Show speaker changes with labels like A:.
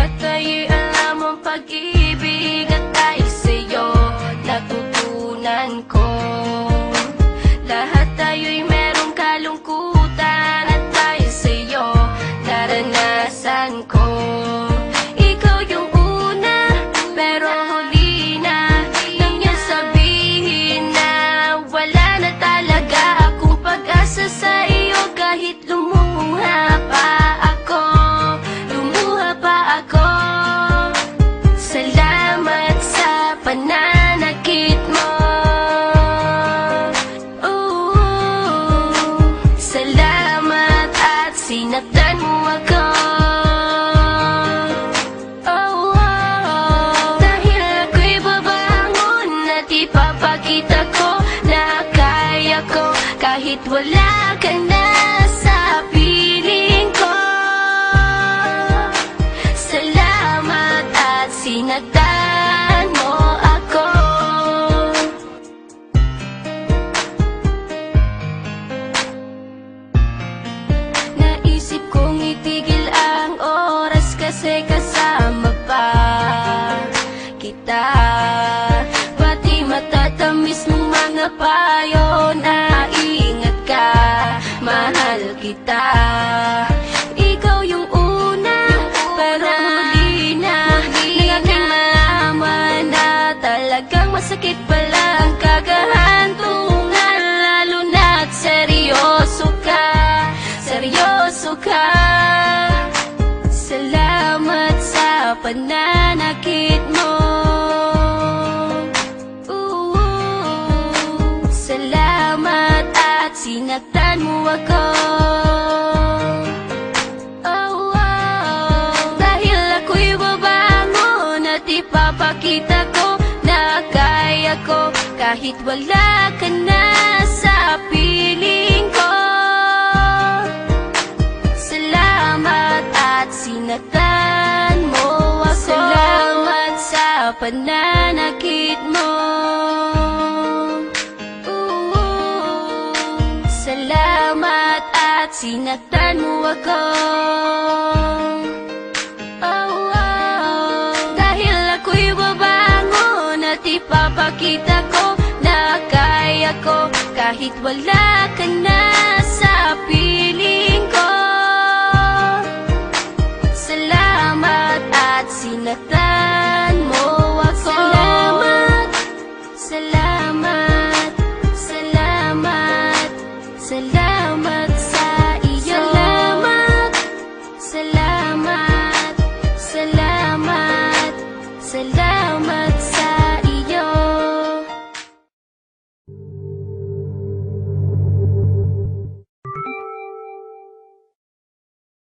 A: Lahat ay alam ang pag-ibig at dahil sa'yo natutunan ko. Lahat tayo'y merong kalungkutan at dahil sa'yo naranasan ko. Ikaw yung una pero huli na, nang yan sabihin na wala na talaga akong pag-asa sa iyo. Kahit lumuha pa ako, salamat sa pananakit mo. Salamat at sinaktan mo ako. Dahil ako'y babangon at ipapakita ko na kaya ko kahit wala ka na sa piling ko. Salamat at sinaktan mo ako. Naisip kong itigil ang oras kasi kasama pa kita. Pati matatamis mong mga payo na ingat ka, mahal kita. Ikaw yung una pero huli na, nang aking malaman na talagang masakit pala ang kagahantungan. Lalo na't seryoso ka, seryoso ka. Salamat sa pananakit mo. Salamat at sinaktan mo ako. Dahil ako'y babangon at ipapakita ko na kaya ko kahit wala ka na sa piling ko. Salamat at sinaktan mo ako. Salamat sa pananakit mo. Salamat at sinaktan mo ako. Dahil ako'y babangon at ipapakita ko na kaya ko kahit wala ka na sa piling ko. Salamat at sinaktan mo ako. Salamat, salamat.